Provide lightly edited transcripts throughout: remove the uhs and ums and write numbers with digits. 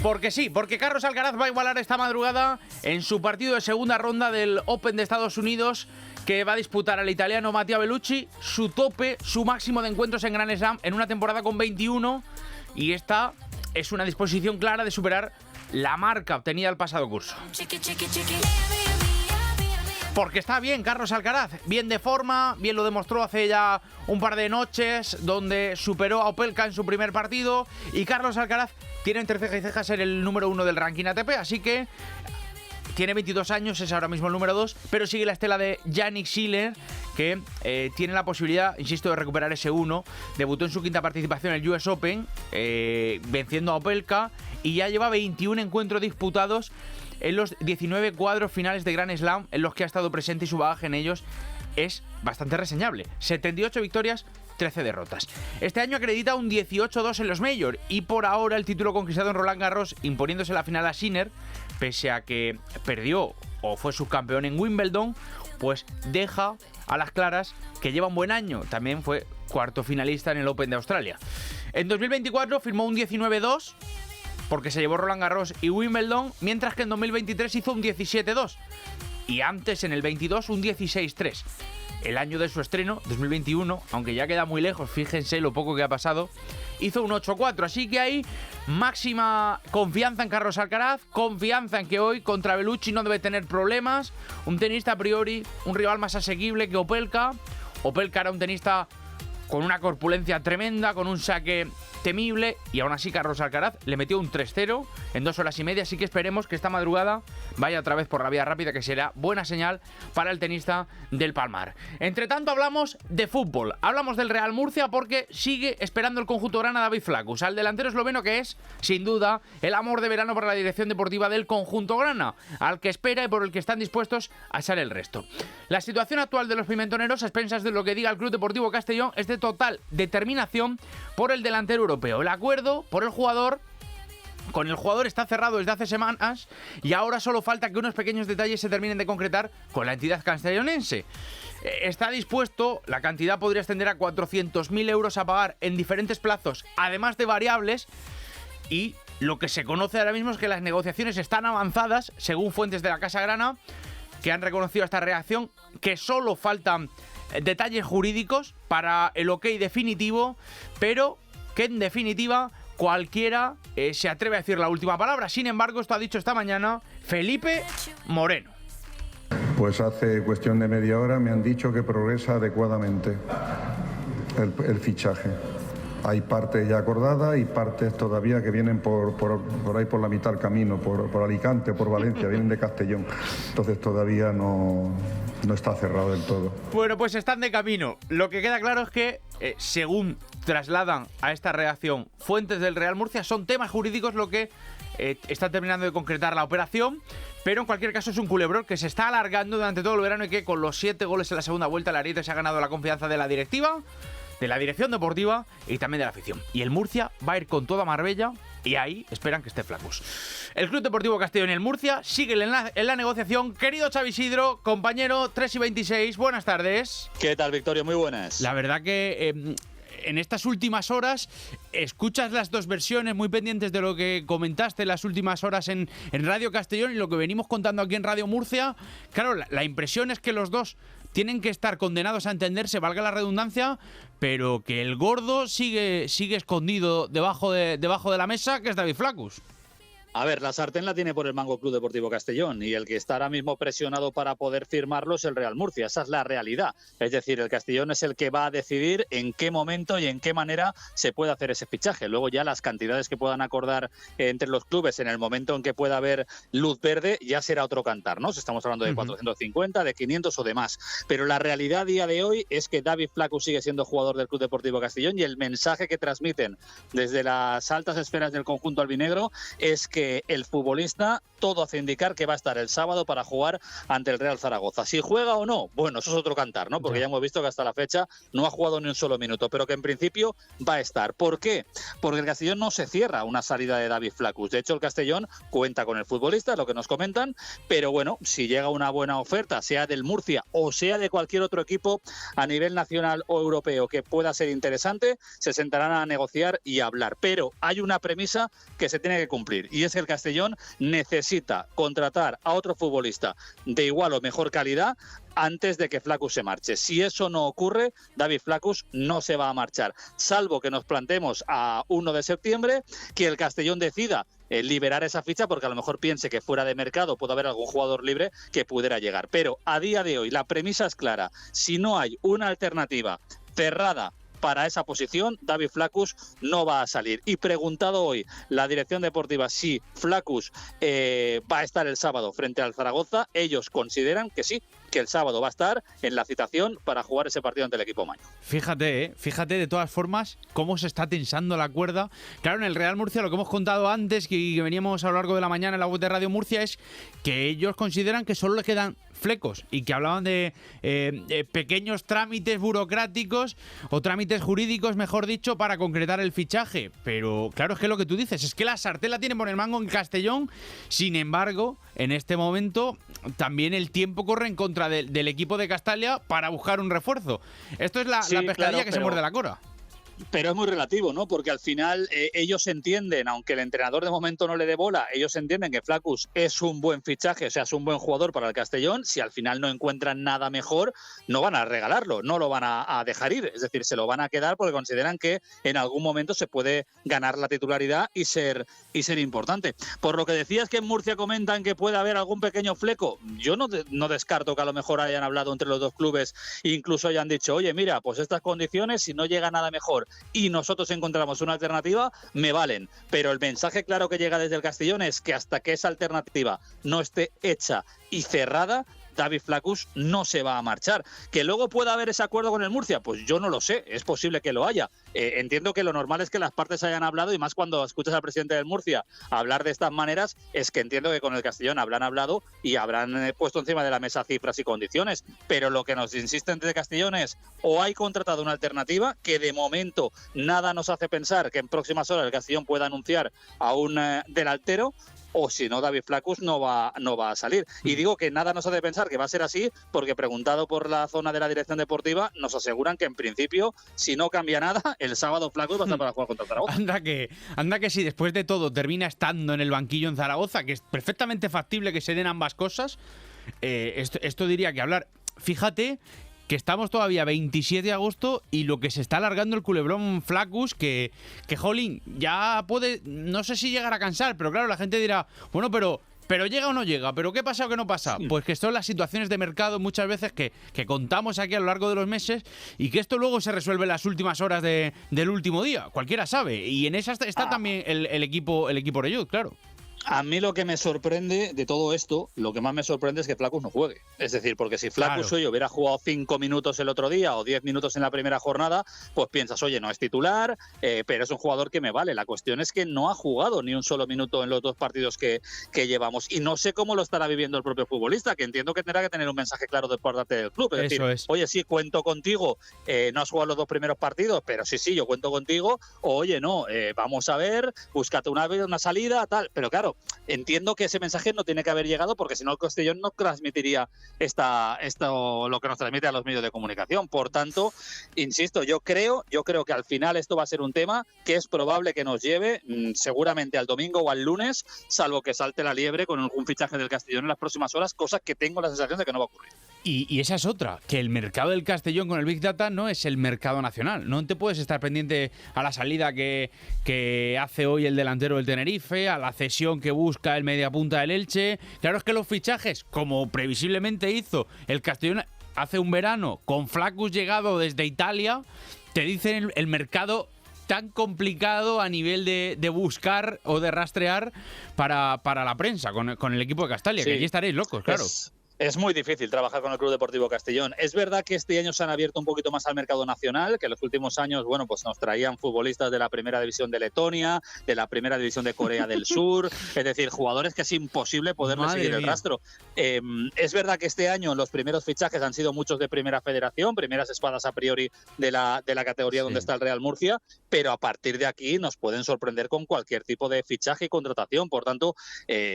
Porque sí, porque Carlos Alcaraz va a igualar esta madrugada en su partido de segunda ronda del Open de Estados Unidos, que va a disputar al italiano Matteo Bellucci su tope, su máximo de encuentros en Grand Slam en una temporada con 21, y esta es una disposición clara de superar la marca obtenida el pasado curso. Porque está bien Carlos Alcaraz, bien de forma, bien lo demostró hace ya un par de noches, donde superó a Opelka en su primer partido, y Carlos Alcaraz tiene entre ceja y ceja ser el número 1 del ranking ATP, así que tiene 22 años, es ahora mismo el número 2, pero sigue la estela de Yannick Sinner, que tiene la posibilidad, insisto, de recuperar ese 1. Debutó en su quinta participación en el US Open, venciendo a Opelka, y ya lleva 21 encuentros disputados en los 19 cuadros finales de Grand Slam en los que ha estado presente, y su bagaje en ellos es bastante reseñable. 78 victorias, 13 derrotas. Este año acredita un 18-2 en los Major, y por ahora el título conquistado en Roland Garros, imponiéndose la final a Sinner, pese a que perdió o fue subcampeón en Wimbledon, pues deja a las claras que lleva un buen año. También fue cuarto finalista en el Open de Australia. En 2024 firmó un 19-2 porque se llevó Roland Garros y Wimbledon, mientras que en 2023 hizo un 17-2 y antes en el 22 un 16-3. El año de su estreno, 2021, aunque ya queda muy lejos, fíjense lo poco que ha pasado, hizo un 8-4, así que hay máxima confianza en Carlos Alcaraz, confianza en que hoy contra Bellucci no debe tener problemas, un tenista a priori, un rival más asequible que Opelka. Opelka era un tenista con una corpulencia tremenda, con un saque temible, y aún así Carlos Alcaraz le metió un 3-0 en 2 horas y media, así que esperemos que esta madrugada vaya otra vez por la vía rápida, que será buena señal para el tenista del Palmar. Entre tanto, hablamos de fútbol, hablamos del Real Murcia, porque sigue esperando el conjunto grana David Flaccus, al delantero esloveno que es, sin duda, el amor de verano para la dirección deportiva del conjunto grana, al que espera y por el que están dispuestos a echar el resto. La situación actual de los pimentoneros, a expensas de lo que diga el Club Deportivo Castellón, es de total determinación por el delantero europeo. El acuerdo por el jugador con el jugador está cerrado desde hace semanas, y ahora solo falta que unos pequeños detalles se terminen de concretar con la entidad castellonense. Está dispuesto, la cantidad podría ascender a 400.000 euros a pagar en diferentes plazos, además de variables, y lo que se conoce ahora mismo es que las negociaciones están avanzadas, según fuentes de la Casa Grana, que han reconocido esta reacción, que solo faltan detalles jurídicos para el ok definitivo, pero que en definitiva cualquiera se atreve a decir la última palabra. Sin embargo, esto ha dicho esta mañana Felipe Moreno. Pues hace cuestión de media hora me han dicho que progresa adecuadamente el fichaje. Hay partes ya acordadas y partes todavía que vienen por ahí por la mitad del camino, por Alicante, por Valencia, vienen de Castellón. Entonces todavía no está cerrado del todo. Bueno, pues están de camino. Lo que queda claro es que, según trasladan a esta reacción fuentes del Real Murcia, son temas jurídicos lo que está terminando de concretar la operación, pero en cualquier caso es un culebrón que se está alargando durante todo el verano, y que con los 7 goles en la segunda vuelta el Ariete se ha ganado la confianza de la directiva, de la dirección deportiva y también de la afición. Y el Murcia va a ir con toda Marbella, y ahí esperan que esté Flaccus. El Club Deportivo Castellón y el Murcia siguen en la negociación. Querido Xavi Isidro, compañero, 3:26, buenas tardes. ¿Qué tal, Victorio? Muy buenas. La verdad que en estas últimas horas escuchas las dos versiones, muy pendientes de lo que comentaste en las últimas horas en Radio Castellón y lo que venimos contando aquí en Radio Murcia. Claro, la impresión es que los dos tienen que estar condenados a entenderse, valga la redundancia, pero que el gordo sigue escondido debajo de la mesa, que es David Flaccus. A ver, la sartén la tiene por el mango Club Deportivo Castellón, y el que está ahora mismo presionado para poder firmarlo es el Real Murcia. Esa es la realidad. Es decir, el Castellón es el que va a decidir en qué momento y en qué manera se puede hacer ese fichaje. Luego ya las cantidades que puedan acordar entre los clubes en el momento en que pueda haber luz verde ya será otro cantar, ¿no? Si estamos hablando de 450, de 500 o de más. Pero la realidad a día de hoy es que David Flaccus sigue siendo jugador del Club Deportivo Castellón, y el mensaje que transmiten desde las altas esferas del conjunto albinegro es que el futbolista, todo hace indicar que va a estar el sábado para jugar ante el Real Zaragoza. Si juega o no, bueno, eso es otro cantar, ¿no? Porque ya hemos visto que hasta la fecha no ha jugado ni un solo minuto, pero que en principio va a estar. ¿Por qué? Porque el Castellón no se cierra una salida de David Flaccus. De hecho, el Castellón cuenta con el futbolista, lo que nos comentan, pero bueno, si llega una buena oferta, sea del Murcia o sea de cualquier otro equipo a nivel nacional o europeo que pueda ser interesante, se sentarán a negociar y a hablar. Pero hay una premisa que se tiene que cumplir, y es que el Castellón necesita contratar a otro futbolista de igual o mejor calidad antes de que Flaccus se marche. Si eso no ocurre, David Flaccus no se va a marchar, salvo que nos planteemos a 1 de septiembre que el Castellón decida liberar esa ficha, porque a lo mejor piense que fuera de mercado puede haber algún jugador libre que pudiera llegar. Pero a día de hoy la premisa es clara: si no hay una alternativa cerrada para esa posición, David Flaccus no va a salir. Y preguntado hoy la dirección deportiva si Flaccus va a estar el sábado frente al Zaragoza, ellos consideran que sí, que el sábado va a estar en la citación para jugar ese partido ante el equipo maño. Fíjate de todas formas cómo se está tensando la cuerda. Claro, en el Real Murcia, lo que hemos contado antes, que veníamos a lo largo de la mañana en la web de Radio Murcia, es que ellos consideran que solo le quedan flecos y que hablaban de pequeños trámites burocráticos o trámites jurídicos, mejor dicho, para concretar el fichaje. Pero claro, es que lo que tú dices es que la sartén la tienen por el mango en Castellón. Sin embargo, en este momento también el tiempo corre en contra del equipo de Castalia para buscar un refuerzo. Esto es la pescadilla, claro, que se muerde la cola. Pero es muy relativo, ¿no? Porque al final ellos entienden, aunque el entrenador de momento no le dé bola, ellos entienden que Flaccus es un buen fichaje, o sea, es un buen jugador para el Castellón. Si al final no encuentran nada mejor, no van a regalarlo, no lo van a dejar ir. Es decir, se lo van a quedar porque consideran que en algún momento se puede ganar la titularidad y ser importante. Por lo que decías que en Murcia comentan que puede haber algún pequeño fleco, yo no descarto que a lo mejor hayan hablado entre los dos clubes e incluso hayan dicho: oye, mira, pues estas condiciones, si no llega nada mejor y nosotros encontramos una alternativa, me valen. Pero el mensaje claro que llega desde el Castellón es que hasta que esa alternativa no esté hecha y cerrada, David Flaccus no se va a marchar. ¿Que luego pueda haber ese acuerdo con el Murcia? Pues yo no lo sé, es posible que lo haya. Entiendo que lo normal es que las partes hayan hablado, y más cuando escuchas al presidente del Murcia hablar de estas maneras, es que entiendo que con el Castellón habrán hablado y habrán puesto encima de la mesa cifras y condiciones. Pero lo que nos insisten desde Castellón es: o hay contratado una alternativa, que de momento nada nos hace pensar que en próximas horas el Castellón pueda anunciar a un delantero, o si no, David Flaccus no va a salir. Y digo que nada nos hace pensar que va a ser así, porque preguntado por la zona de la dirección deportiva, nos aseguran que en principio, si no cambia nada, el sábado Flaccus va a estar para jugar contra Zaragoza. Anda que si después de todo termina estando en el banquillo en Zaragoza, que es perfectamente factible que se den ambas cosas, esto diría que hablar. Fíjate que estamos todavía 27 de agosto y lo que se está alargando el culebrón Flaccus, que jolín, ya puede, no sé si llegar a cansar, pero claro, la gente dirá: bueno, pero llega o no llega, pero ¿qué pasa o qué no pasa? Pues que son las situaciones de mercado muchas veces que contamos aquí a lo largo de los meses, y que esto luego se resuelve en las últimas horas del último día, cualquiera sabe, y en esa está también el equipo Orellut, claro. A mí lo que me sorprende de todo esto, lo que más me sorprende es que Flaccus no juegue. Es decir, porque si Flaccus hoy hubiera jugado 5 minutos el otro día o 10 minutos en la primera jornada, pues piensas: oye, no es titular, pero es un jugador que me vale. La cuestión es que no ha jugado ni un solo minuto en los 2 partidos que llevamos. Y no sé cómo lo estará viviendo el propio futbolista, que entiendo que tendrá que tener un mensaje claro de parte del club. Es decir, oye, sí, cuento contigo, no has jugado los 2 primeros partidos, pero sí, yo cuento contigo. O, oye, no, vamos a ver, búscate una salida, tal. Pero claro, entiendo que ese mensaje no tiene que haber llegado, porque si no el Castellón no transmitiría esto lo que nos transmite a los medios de comunicación. Por tanto, insisto, yo creo que al final esto va a ser un tema que es probable que nos lleve seguramente al domingo o al lunes, salvo que salte la liebre con algún fichaje del Castellón en las próximas horas, cosa que tengo la sensación de que no va a ocurrir. Y esa es otra, que el mercado del Castellón con el Big Data no es el mercado nacional. No te puedes estar pendiente a la salida que hace hoy el delantero del Tenerife, a la cesión que busca el mediapunta del Elche. Claro, es que los fichajes, como previsiblemente hizo el Castellón hace un verano, con Flaccus llegado desde Italia, te dicen el mercado tan complicado a nivel de buscar o de rastrear para la prensa con el equipo de Castalia, sí, que allí estaréis locos, claro. Es muy difícil trabajar con el Club Deportivo Castellón. Es verdad que este año se han abierto un poquito más al mercado nacional, que en los últimos años, bueno, pues nos traían futbolistas de la primera división de Letonia, de la primera división de Corea del Sur, es decir, jugadores que es imposible poderles seguir el rastro. Es verdad que este año los primeros fichajes han sido muchos de primera federación, primeras espadas a priori de la categoría donde está el Real Murcia, pero a partir de aquí nos pueden sorprender con cualquier tipo de fichaje y contratación. Por tanto,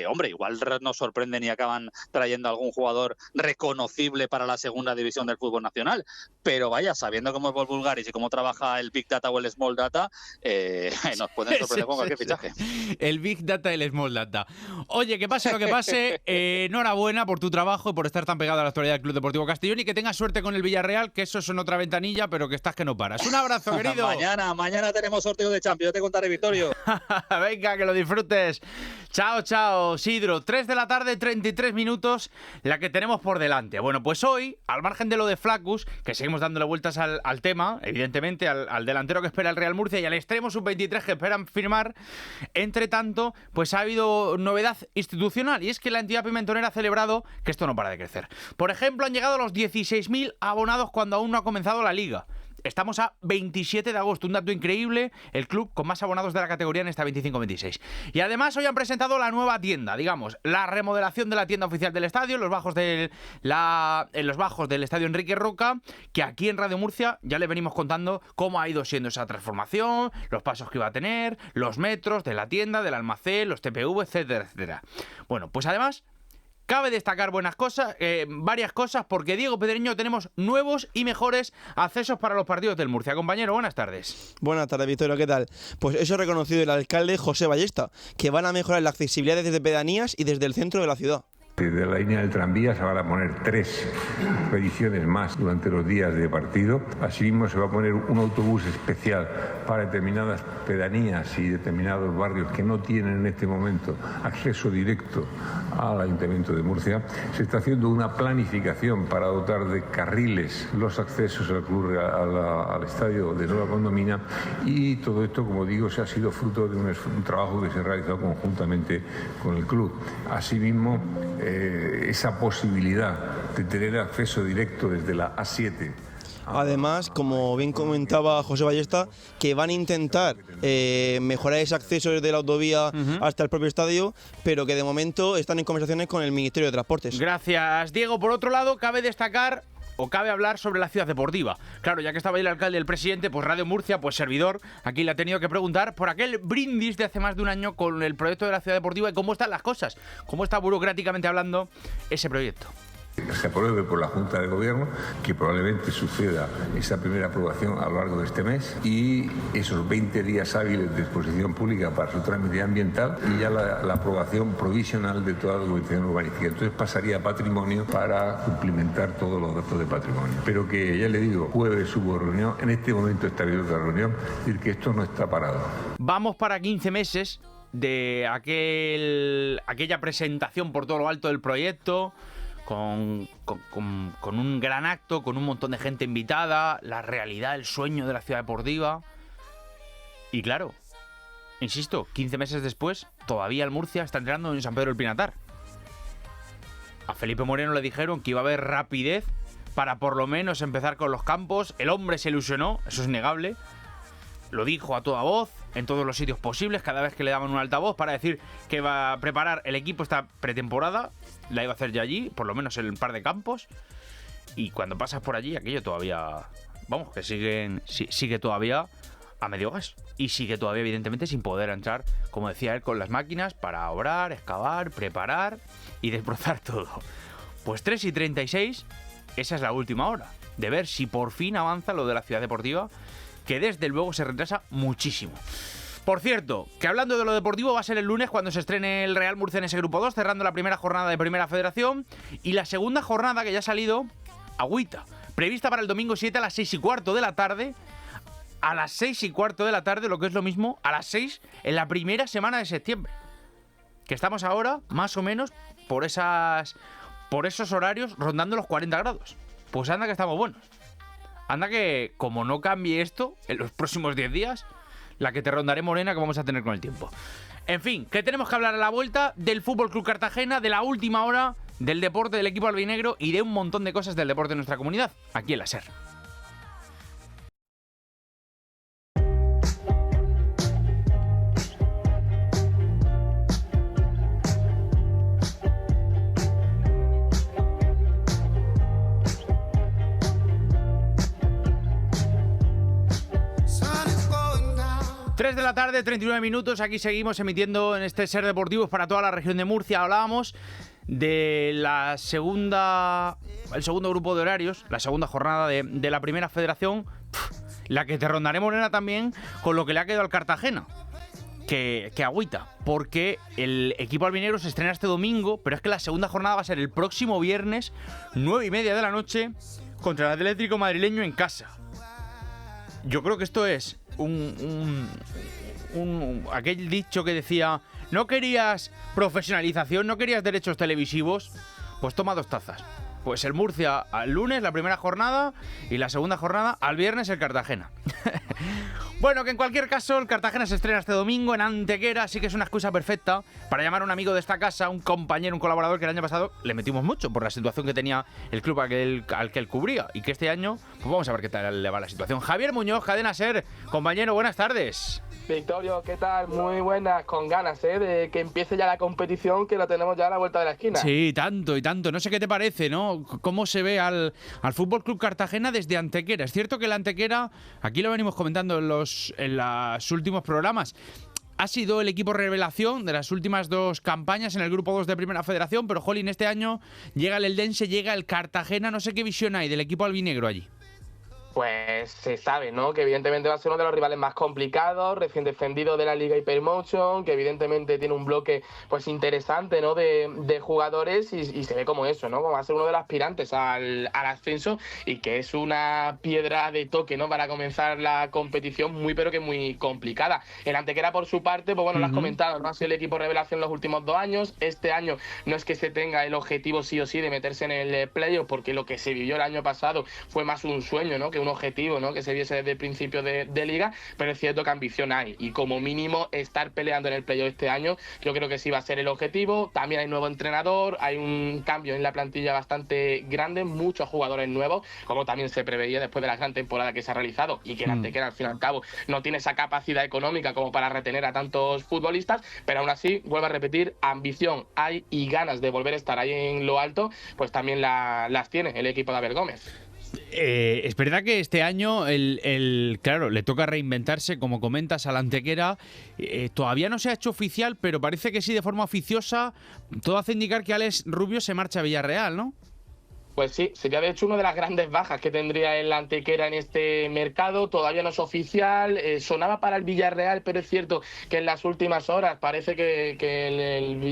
hombre, igual nos sorprenden y acaban trayendo algún jugador jugador reconocible para la segunda división del fútbol nacional. Pero vaya, sabiendo cómo es Bob Bulgaris y cómo trabaja el Big Data o el Small Data, nos pueden sorprender con cualquier fichaje. El Big Data y el Small Data. Oye, que pase lo que pase, enhorabuena por tu trabajo y por estar tan pegado a la actualidad del Club Deportivo Castellón, y que tengas suerte con el Villarreal, que eso es en otra ventanilla, pero que estás que no paras. Un abrazo, querido. Mañana tenemos sorteo de Champions, yo te contaré, Vittorio. Venga, que lo disfrutes. Chao, chao, Sidro. 3 de la tarde, 33 minutos, la que tenemos por delante. Bueno, pues hoy, al margen de lo de Flaccus, que seguimos dándole vueltas al tema, evidentemente, al delantero que espera el Real Murcia y al extremo sub-23 que esperan firmar, entre tanto, pues ha habido novedad institucional, y es que la entidad pimentonera ha celebrado que esto no para de crecer. Por ejemplo, han llegado los 16.000 abonados cuando aún no ha comenzado la liga. Estamos a 27 de agosto, un dato increíble, el club con más abonados de la categoría en esta 25-26. Y además hoy han presentado la nueva tienda, digamos, la remodelación de la tienda oficial del estadio, en los bajos del estadio Enrique Roca, que aquí en Radio Murcia ya le venimos contando cómo ha ido siendo esa transformación, los pasos que iba a tener, los metros de la tienda, del almacén, los TPV, etcétera, etcétera. Bueno, pues además cabe destacar varias cosas, porque Diego Pedreño, tenemos nuevos y mejores accesos para los partidos del Murcia. Compañero, buenas tardes. Buenas tardes, Victorio, ¿qué tal? Pues eso ha reconocido el alcalde José Ballesta, que van a mejorar la accesibilidad desde pedanías y desde el centro de la ciudad. De la línea del tranvía se van a poner 3 expediciones más durante los días de partido. Asimismo, se va a poner un autobús especial para determinadas pedanías y determinados barrios que no tienen en este momento acceso directo al Ayuntamiento de Murcia. Se está haciendo una planificación para dotar de carriles los accesos al club, al estadio de Nueva Condomina, y todo esto, como digo, se ha sido fruto de un trabajo que se ha realizado conjuntamente con el club. Asimismo, esa posibilidad de tener acceso directo desde la A7. Además, como bien comentaba José Ballesta, que van a intentar mejorar ese acceso desde la autovía hasta el propio estadio, pero que de momento están en conversaciones con el Ministerio de Transportes. Gracias, Diego. Por otro lado, cabe destacar, o cabe hablar sobre la ciudad deportiva. Claro, ya que estaba ahí el alcalde y el presidente, pues Radio Murcia, pues servidor, aquí le ha tenido que preguntar por aquel brindis de hace más de un año con el proyecto de la ciudad deportiva y cómo están las cosas, cómo está burocráticamente hablando ese proyecto. Se apruebe por la Junta de Gobierno, que probablemente suceda esa primera aprobación a lo largo de este mes, y esos 20 días hábiles de exposición pública para su trámite ambiental, y ya la aprobación provisional de toda la documentación urbanística. Entonces pasaría a patrimonio para cumplimentar todos los datos de patrimonio. Pero que, ya le digo, jueves hubo reunión, en este momento está habiendo otra reunión, es decir, que esto no está parado. Vamos para 15 meses de aquella presentación por todo lo alto del proyecto, con un gran acto, con un montón de gente invitada, la realidad, el sueño de la ciudad deportiva. Y claro, insisto, 15 meses después, todavía el Murcia está entrenando en San Pedro del Pinatar. A Felipe Moreno le dijeron que iba a haber rapidez para por lo menos empezar con los campos. El hombre se ilusionó, eso es innegable. Lo dijo a toda voz, en todos los sitios posibles, cada vez que le daban un altavoz para decir que va a preparar el equipo esta pretemporada. La iba a hacer ya allí, por lo menos en un par de campos. Y cuando pasas por allí, aquello todavía, vamos, que sigue todavía a medio gas. Y sigue todavía, evidentemente, sin poder entrar, como decía él, con las máquinas para obrar, excavar, preparar y desbrozar todo. Pues 3:36, esa es la última hora, de ver si por fin avanza lo de la ciudad deportiva, que desde luego se retrasa muchísimo. Por cierto, que hablando de lo deportivo, va a ser el lunes cuando se estrene el Real Murcia en ese grupo 2, cerrando la primera jornada de Primera Federación, y la segunda jornada, que ya ha salido, agüita, prevista para el domingo 7 a las 6:15 de la tarde, a las 6:15 de la tarde, lo que es lo mismo, a las 6 en la primera semana de septiembre. Que estamos ahora, más o menos, por esos horarios, rondando los 40 grados. Pues anda que estamos buenos. Anda que, como no cambie esto en los próximos 10 días, la que te rondaré morena que vamos a tener con el tiempo. En fin, que tenemos que hablar a la vuelta del Fútbol Club Cartagena, de la última hora, del deporte del equipo albinegro y de un montón de cosas del deporte de nuestra comunidad, aquí en la SER. 3 de la tarde, 39 minutos, aquí seguimos emitiendo en este SER Deportivos para toda la región de Murcia. Hablábamos el segundo grupo de horarios, la segunda jornada de la primera federación, la que te rondaré, Morena, también con lo que le ha quedado al Cartagena. Que agüita, porque el equipo albinegro se estrena este domingo, pero es que la segunda jornada va a ser el próximo viernes, 9:30 de la noche, contra el Atlético madrileño en casa. Yo creo que esto es aquel dicho que decía: ¿no querías profesionalización, no querías derechos televisivos? Pues toma 2 tazas. Pues el Murcia al lunes, la primera jornada, y la segunda jornada al viernes el Cartagena. Bueno, que en cualquier caso el Cartagena se estrena este domingo en Antequera, así que es una excusa perfecta para llamar a un amigo de esta casa, un compañero, un colaborador que el año pasado le metimos mucho por la situación que tenía el club al que él cubría, y que este año, pues vamos a ver qué tal le va la situación. Javier Muñoz, Cadena SER, compañero, buenas tardes. Victorio, ¿qué tal? Muy buenas, con ganas, de que empiece ya la competición, que la tenemos ya a la vuelta de la esquina. Sí, tanto y tanto. No sé qué te parece, ¿no? Cómo se ve al Fútbol Club Cartagena desde Antequera. Es cierto que el Antequera, aquí lo venimos comentando en los últimos programas, ha sido el equipo revelación de las últimas 2 campañas en el grupo 2 de Primera Federación, pero jolín, este año llega el Eldense, llega el Cartagena. No sé qué visión hay del equipo albinegro allí. Pues se sabe, ¿no? Que evidentemente va a ser uno de los rivales más complicados, recién descendido de la Liga Hypermotion, que evidentemente tiene un bloque pues interesante, ¿no? de jugadores y se ve como eso, ¿no? Como va a ser uno de los aspirantes al ascenso y que es una piedra de toque, ¿no? Para comenzar la competición muy pero que muy complicada. El Antequera, por su parte, pues bueno, lo has comentado, ¿no? Ha sido el equipo revelación los últimos 2 años. Este año no es que se tenga el objetivo sí o sí de meterse en el playoff, porque lo que se vivió el año pasado fue más un sueño, ¿no? Que un objetivo, ¿no? Que se viese desde el principio de liga, pero es cierto que ambición hay, y como mínimo estar peleando en el playoff este año, yo creo que sí va a ser el objetivo. También hay nuevo entrenador, hay un cambio en la plantilla bastante grande, muchos jugadores nuevos, como también se preveía después de la gran temporada que se ha realizado, y que el Antequera al fin y al cabo no tiene esa capacidad económica como para retener a tantos futbolistas, pero aún así, vuelvo a repetir, ambición hay y ganas de volver a estar ahí en lo alto, pues también las tiene el equipo de Abel Gómez. Es verdad que este año claro, le toca reinventarse, como comentas, al Antequera. Todavía no se ha hecho oficial, pero parece que sí, de forma oficiosa. Todo hace indicar que Alex Rubio se marcha a Villarreal, ¿no? Pues sí, sería de hecho una de las grandes bajas que tendría el Antequera en este mercado. Todavía no es oficial, sonaba para el Villarreal, pero es cierto que en las últimas horas parece que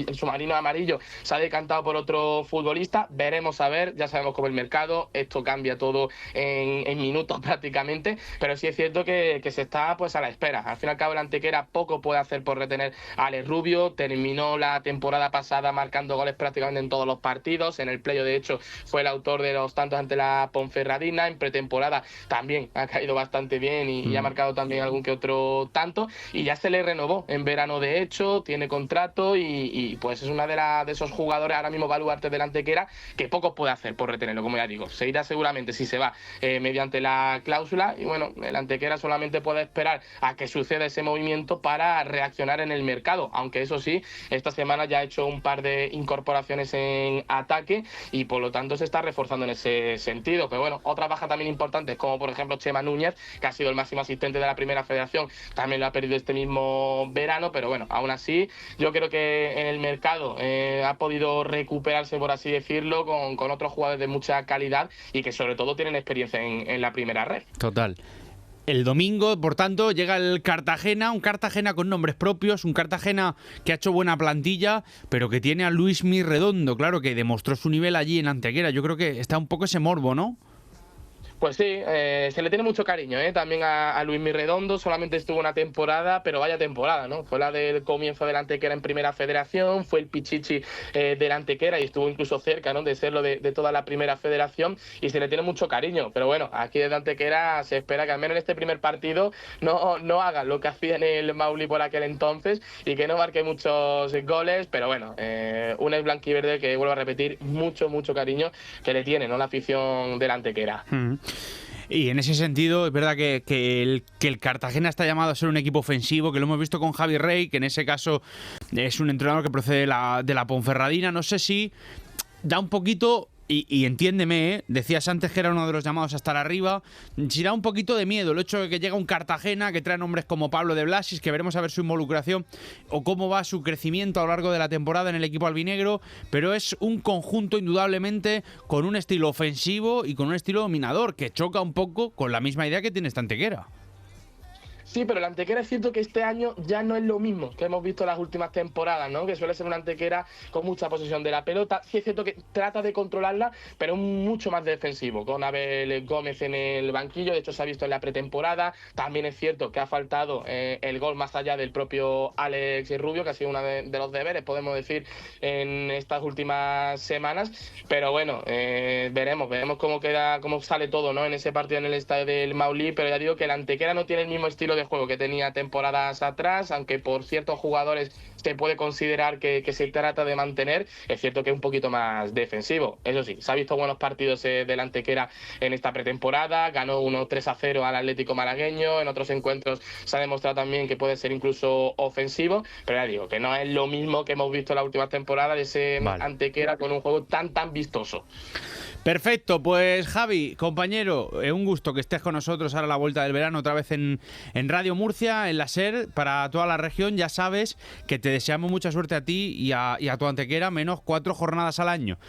el submarino amarillo se ha decantado por otro futbolista. Veremos a ver, ya sabemos cómo el mercado, esto cambia todo en minutos prácticamente, pero sí es cierto que se está pues a la espera. Al fin y al cabo el Antequera poco puede hacer por retener a Alex Rubio. Terminó la temporada pasada marcando goles prácticamente en todos los partidos. En el playoff, de hecho, fue el autor de los tantos ante la Ponferradina. En pretemporada también ha caído bastante bien y ha marcado también algún que otro tanto, y ya se le renovó en verano, de hecho, tiene contrato y pues es una de esos jugadores ahora mismo baluartes del Antequera que poco puede hacer por retenerlo, como ya digo. Se irá seguramente si se va mediante la cláusula, y bueno, el Antequera solamente puede esperar a que suceda ese movimiento para reaccionar en el mercado, aunque eso sí, esta semana ya ha hecho un par de incorporaciones en ataque y por lo tanto se está reforzando en ese sentido. Pero bueno, otra baja también importante, como por ejemplo Chema Núñez, que ha sido el máximo asistente de la Primera Federación, también lo ha perdido este mismo verano, pero bueno, aún así yo creo que en el mercado ha podido recuperarse, por así decirlo, con otros jugadores de mucha calidad y que sobre todo tienen experiencia en la primera red. Total. El domingo, por tanto, llega el Cartagena, un Cartagena con nombres propios, un Cartagena que ha hecho buena plantilla, pero que tiene a Luismi Redondo, claro, que demostró su nivel allí en Antequera. Yo creo que está un poco ese morbo, ¿no? Pues sí, se le tiene mucho cariño también a Luismi Redondo. Solamente estuvo una temporada, pero vaya temporada, ¿no? Fue la del comienzo del Antequera en Primera Federación, fue el pichichi del Antequera y estuvo incluso cerca, ¿no?, de serlo de toda la Primera Federación, y se le tiene mucho cariño. Pero bueno, aquí desde Antequera se espera que al menos en este primer partido no haga lo que hacía en el Mauli por aquel entonces y que no marque muchos goles, pero bueno, un es blanquiverde que, vuelvo a repetir, mucho cariño que le tiene, ¿no?, la afición del Antequera. Y en ese sentido es verdad que el Cartagena está llamado a ser un equipo ofensivo, que lo hemos visto con Javi Rey, que en ese caso es un entrenador que procede de la Ponferradina. No sé si da un poquito y entiéndeme, decías antes que era uno de los llamados a estar arriba, si da un poquito de miedo el hecho de que llega un Cartagena que trae nombres como Pablo de Blasis, que veremos a ver su involucración o cómo va su crecimiento a lo largo de la temporada en el equipo albinegro, pero es un conjunto indudablemente con un estilo ofensivo y con un estilo dominador que choca un poco con la misma idea que tiene esta Antequera. Sí, pero la Antequera es cierto que este año ya no es lo mismo que hemos visto en las últimas temporadas, ¿no? Que suele ser una Antequera con mucha posesión de la pelota. Sí es cierto que trata de controlarla, pero mucho más defensivo, con Abel Gómez en el banquillo. De hecho, se ha visto en la pretemporada. También es cierto que ha faltado el gol más allá del propio Alex Rubio, que ha sido uno de los deberes, podemos decir, en estas últimas semanas. Pero bueno, veremos cómo sale todo, ¿no? En ese partido en el estadio del Maulí. Pero ya digo que la Antequera no tiene el mismo estilo de juego que tenía temporadas atrás, aunque por ciertos jugadores se puede considerar que se trata de mantener. Es cierto que es un poquito más defensivo. Eso sí, se ha visto buenos partidos del Antequera en esta pretemporada, ganó 3-0 al Atlético malagueño, en otros encuentros se ha demostrado también que puede ser incluso ofensivo, pero ya digo que no es lo mismo que hemos visto en la última temporada de ese Antequera con un juego tan vistoso. Perfecto, pues Javi, compañero, un gusto que estés con nosotros ahora a la vuelta del verano, otra vez en Radio Murcia, en la SER, para toda la región. Ya sabes que te deseamos mucha suerte a ti y a tu Antequera, menos 4 jornadas al año.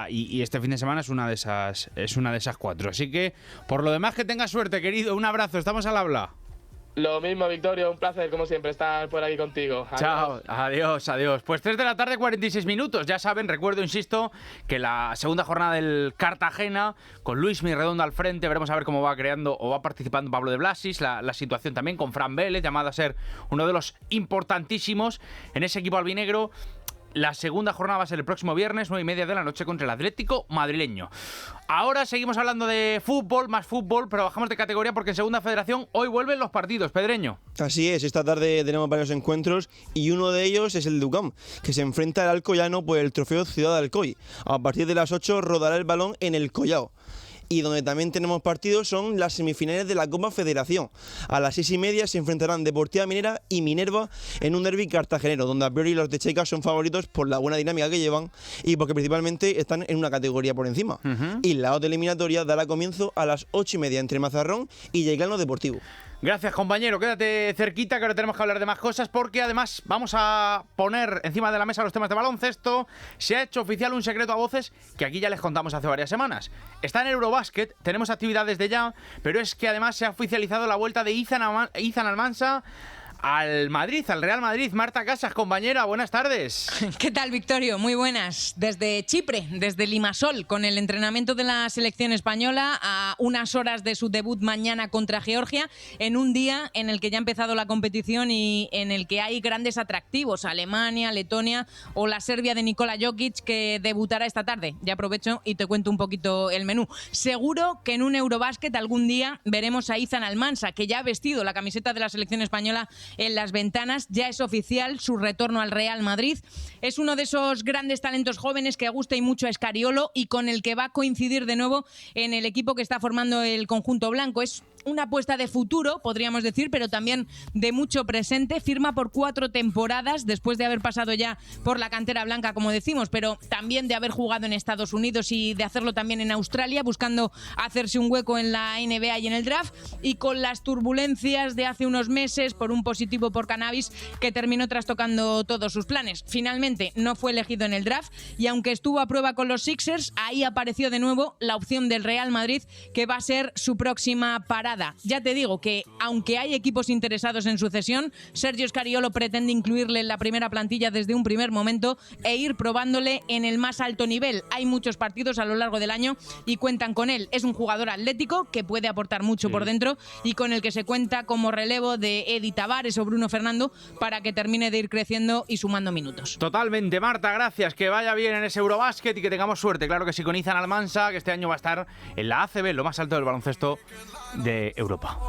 Y este fin de semana es una de esas 4. Así que, por lo demás, que tengas suerte, querido. Un abrazo, estamos al habla. Lo mismo, Victorio, un placer como siempre estar por aquí contigo. Adiós. Chao, adiós. Pues 3 de la tarde, 46 minutos. Ya saben, recuerdo, insisto, que la segunda jornada del Cartagena, con Luis Mirredondo al frente, veremos a ver cómo va creando o va participando Pablo de Blasis, la situación también con Fran Vélez, llamado a ser uno de los importantísimos en ese equipo albinegro. La segunda jornada va a ser el próximo viernes, 9:30 de la noche, contra el Atlético madrileño. Ahora seguimos hablando de fútbol, más fútbol, pero bajamos de categoría porque en Segunda Federación hoy vuelven los partidos, Pedreño. Así es, esta tarde tenemos varios encuentros y uno de ellos es el de UCAM, que se enfrenta al Alcoyano por el trofeo Ciudad de Alcoy. A partir de las 8 rodará el balón en el Collao. Y donde también tenemos partidos son las semifinales de la Copa Federación. A las 6:30 se enfrentarán Deportiva Minera y Minerva en un derbi cartagenero, donde a priori los de Checa son favoritos por la buena dinámica que llevan y porque principalmente están en una categoría por encima. Y la otra eliminatoria dará comienzo a las 8:30 entre Mazarrón y Yeclano Deportivo. Gracias, compañero. Quédate cerquita, que ahora tenemos que hablar de más cosas, porque además vamos a poner encima de la mesa los temas de baloncesto. Se ha hecho oficial un secreto a voces que aquí ya les contamos hace varias semanas. Está en Eurobasket, tenemos actividades de ya, pero es que además se ha oficializado la vuelta de Izan Almansa al Madrid, al Real Madrid. Marta Casas, compañera, buenas tardes. ¿Qué tal, Victorio? Muy buenas. Desde Chipre, desde Limassol, con el entrenamiento de la selección española a unas horas de su debut mañana contra Georgia, en un día en el que ya ha empezado la competición y en el que hay grandes atractivos, Alemania, Letonia o la Serbia de Nikola Jokic, que debutará esta tarde. Ya aprovecho y te cuento un poquito el menú. Seguro que en un Eurobasket algún día veremos a Izan Almansa, que ya ha vestido la camiseta de la selección española en las ventanas. Ya es oficial su retorno al Real Madrid. Es uno de esos grandes talentos jóvenes que gusta y mucho a Escariolo y con el que va a coincidir de nuevo en el equipo que está formando el conjunto blanco. Es una apuesta de futuro, podríamos decir, pero también de mucho presente. Firma por 4 temporadas después de haber pasado ya por la cantera blanca, como decimos, pero también de haber jugado en Estados Unidos y de hacerlo también en Australia, buscando hacerse un hueco en la NBA y en el draft, y con las turbulencias de hace unos meses por un positivo por cannabis que terminó trastocando todos sus planes. Finalmente no fue elegido en el draft y aunque estuvo a prueba con los Sixers, ahí apareció de nuevo la opción del Real Madrid, que va a ser su próxima parada. Ya te digo que, aunque hay equipos interesados en su cesión, Sergio Scariolo pretende incluirle en la primera plantilla desde un primer momento e ir probándole en el más alto nivel. Hay muchos partidos a lo largo del año y cuentan con él. Es un jugador atlético que puede aportar mucho por dentro y con el que se cuenta como relevo de Edi Tavares o Bruno Fernando para que termine de ir creciendo y sumando minutos. Totalmente, Marta, gracias. Que vaya bien en ese Eurobasket y que tengamos suerte. Claro que sí, con Izan Almansa, que este año va a estar en la ACB, lo más alto del baloncesto de Europa.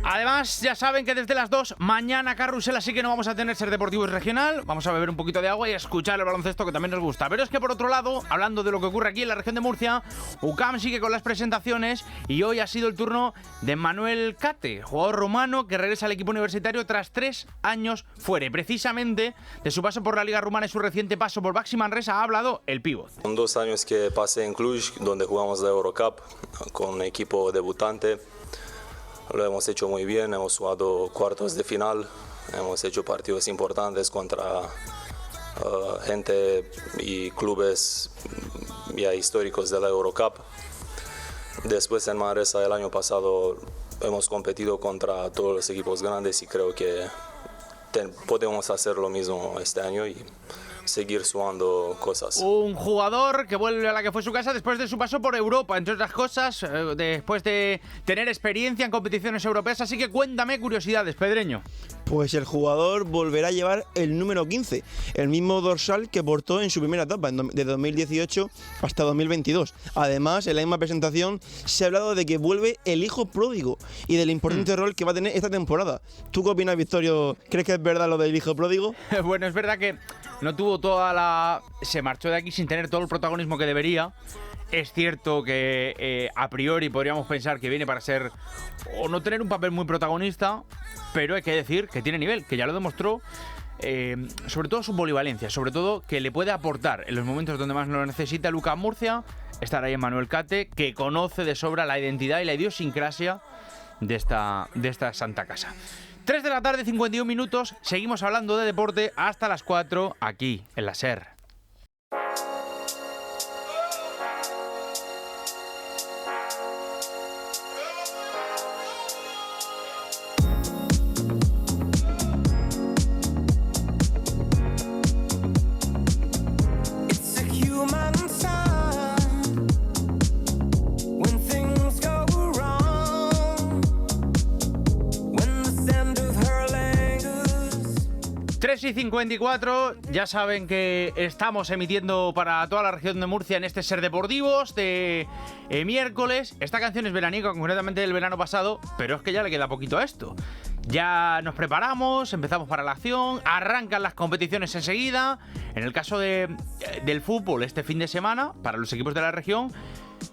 Además, ya saben que desde las 2, mañana carrusel, así que no vamos a tener Ser Deportivos Regional. Vamos a beber un poquito de agua y a escuchar el baloncesto, que también nos gusta. Pero es que por otro lado, hablando de lo que ocurre aquí en la región de Murcia, UCAM sigue con las presentaciones y hoy ha sido el turno de Manuel Cate, jugador rumano que regresa al equipo universitario tras 3 años fuera. Y precisamente de su paso por la Liga Rumana y su reciente paso por Baxi Manresa ha hablado el pívot. Son 2 años que pasé en Cluj, donde jugamos la Eurocup con un equipo debutante. Lo hemos hecho muy bien, hemos jugado cuartos de final, hemos hecho partidos importantes contra gente y clubes ya históricos de la Eurocup. Después en Manresa el año pasado hemos competido contra todos los equipos grandes y creo que podemos hacer lo mismo este año y seguir sumando cosas. Un jugador que vuelve a la que fue su casa después de su paso por Europa, entre otras cosas, después de tener experiencia en competiciones europeas. Así que cuéntame curiosidades, Pedreño. Pues el jugador volverá a llevar el número 15, el mismo dorsal que portó en su primera etapa, de 2018 hasta 2022. Además, en la misma presentación se ha hablado de que vuelve el hijo pródigo y del importante rol que va a tener esta temporada. ¿Tú qué opinas, Victorio? ¿Crees que es verdad lo del hijo pródigo? Bueno, es verdad que no tuvo toda la... Se marchó de aquí sin tener todo el protagonismo que debería. Es cierto que a priori podríamos pensar que viene para ser o no tener un papel muy protagonista, pero hay que decir que tiene nivel, que ya lo demostró, sobre todo su polivalencia, sobre todo que le puede aportar en los momentos donde más lo necesita UCAM Murcia, estar ahí en Manuel Cate, que conoce de sobra la identidad y la idiosincrasia de esta santa casa. 3 de la tarde, 51 minutos, seguimos hablando de deporte hasta las 4 aquí en la SER. Y 54, ya saben que estamos emitiendo para toda la región de Murcia en este Ser Deportivos de miércoles. Esta canción es veraniega, concretamente del verano pasado, pero es que ya le queda poquito a esto. Ya nos preparamos, empezamos para la acción, arrancan las competiciones enseguida. En el caso del fútbol, este fin de semana, para los equipos de la región.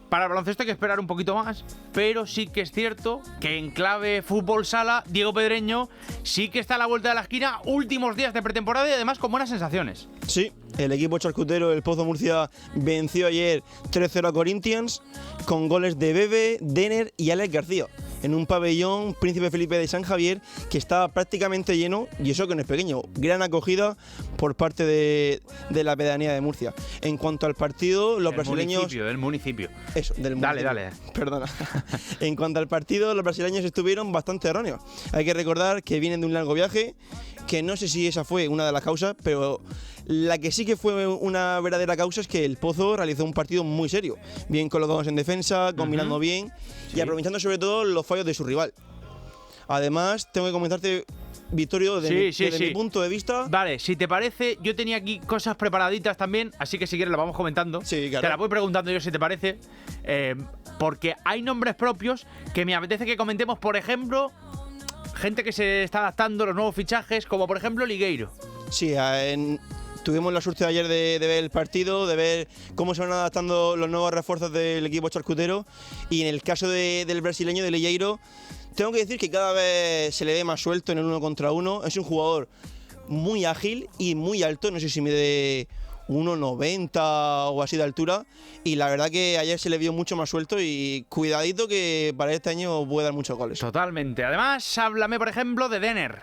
Para el baloncesto hay que esperar un poquito más, pero sí que es cierto que en clave fútbol sala, Diego Pedreño sí que está a la vuelta de la esquina, últimos días de pretemporada y además con buenas sensaciones. Sí, el equipo charcutero, el Pozo Murcia, venció ayer 3-0 a Corinthians con goles de Bebe, Denner y Alex García, en un pabellón Príncipe Felipe de San Javier que estaba prácticamente lleno, y eso que no es pequeño. Gran acogida por parte de la pedanía de Murcia. En cuanto al partido, los brasileños... Del municipio. Eso, del municipio. Dale. Perdona. En cuanto al partido, los brasileños estuvieron bastante erróneos. Hay que recordar que vienen de un largo viaje, que no sé si esa fue una de las causas, pero la que sí que fue una verdadera causa es que el Pozo realizó un partido muy serio, bien colocados en defensa, combinando bien y aprovechando sobre todo los fallos de su rival. Además, tengo que comentarte, Victorio, desde mi punto de vista... Vale, si te parece, yo tenía aquí cosas preparaditas también, así que si quieres las vamos comentando. Sí, claro. Te las voy preguntando yo si te parece, porque hay nombres propios que me apetece que comentemos, por ejemplo, gente que se está adaptando a los nuevos fichajes, como por ejemplo Ligueiro. Sí, tuvimos la suerte ayer de ver el partido, de ver cómo se van adaptando los nuevos refuerzos del equipo charcutero, y en el caso del brasileño, de Ligueiro, tengo que decir que cada vez se le ve más suelto en el 1 contra 1. Es un jugador muy ágil y muy alto, no sé si mide 1,90 o así de altura, y la verdad que ayer se le vio mucho más suelto, y cuidadito que para este año puede dar muchos goles. Totalmente. Además, háblame por ejemplo de Denner.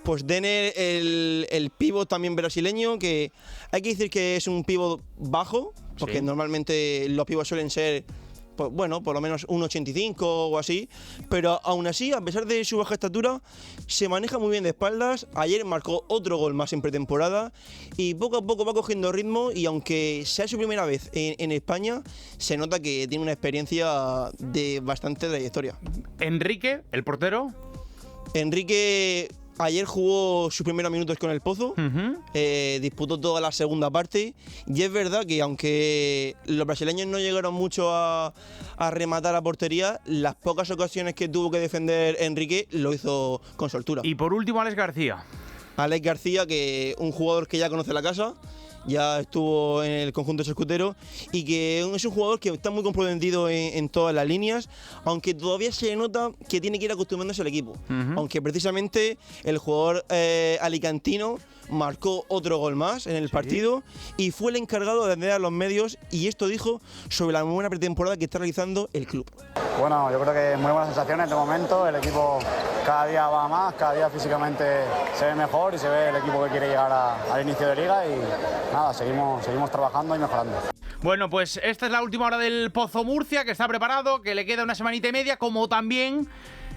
Pues Denner, el pívot también brasileño, que hay que decir que es un pívot bajo, porque normalmente los pivots suelen ser, pues, bueno, por lo menos 1,85 o así, pero aún así, a pesar de su baja estatura, se maneja muy bien de espaldas. Ayer marcó otro gol más en pretemporada y poco a poco va cogiendo ritmo, y aunque sea su primera vez en España, se nota que tiene una experiencia de bastante trayectoria. Enrique, el portero. Enrique Ayer jugó sus primeros minutos con el Pozo, disputó toda la segunda parte y es verdad que aunque los brasileños no llegaron mucho a rematar a portería, las pocas ocasiones que tuvo que defender Enrique lo hizo con soltura. Y por último, Alex García. Alex García, que un jugador que ya conoce la casa, ya estuvo en el conjunto escutero y que es un jugador que está muy comprometido en todas las líneas, aunque todavía se nota que tiene que ir acostumbrándose al equipo. Aunque precisamente el jugador alicantino marcó otro gol más en el partido y fue el encargado de atender a los medios, y esto dijo sobre la buena pretemporada que está realizando el club. Bueno, yo creo que muy buenas sensaciones de momento. El equipo cada día va más, cada día físicamente se ve mejor y se ve el equipo que quiere llegar al inicio de liga, y nada, seguimos trabajando y mejorando. Bueno, pues esta es la última hora del Pozo Murcia, que está preparado, que le queda una semanita y media, como también,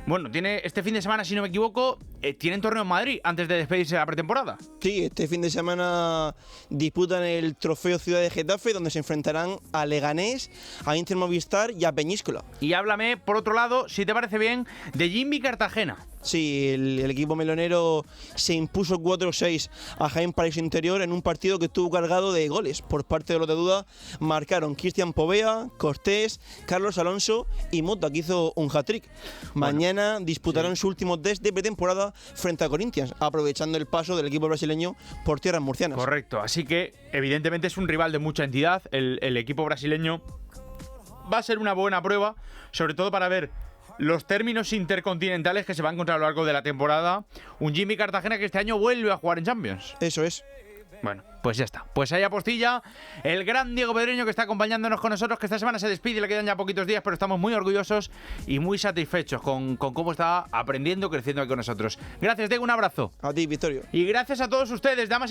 bueno, tiene este fin de semana, si no me equivoco, tienen torneo en Madrid antes de despedirse de la pretemporada. Sí, este fin de semana disputan el Trofeo Ciudad de Getafe, donde se enfrentarán a Leganés, a Inter Movistar y a Peñíscola. Y háblame, por otro lado, si te parece bien, de Jimmy Cartagena. Sí, el equipo melonero se impuso 4-6 a Jaén Paraíso Interior en un partido que estuvo cargado de goles. Por parte de los de Duda marcaron Cristian Povea, Cortés, Carlos Alonso y Mota, que hizo un hat-trick. Mañana disputarán su último test de pretemporada frente a Corinthians, aprovechando el paso del equipo brasileño por tierras murcianas. Correcto, así que evidentemente es un rival de mucha entidad. El equipo brasileño va a ser una buena prueba, sobre todo para ver los términos intercontinentales que se van a encontrar a lo largo de la temporada. Un Jimmy Cartagena que este año vuelve a jugar en Champions. Eso es. Bueno, pues ya está. Pues ahí apostilla el gran Diego Pedreño, que está acompañándonos con nosotros, que esta semana se despide, le quedan ya poquitos días, pero estamos muy orgullosos y muy satisfechos con cómo está aprendiendo, creciendo aquí con nosotros. Gracias, Diego, un abrazo. A ti, Victorio. Y gracias a todos ustedes, damas y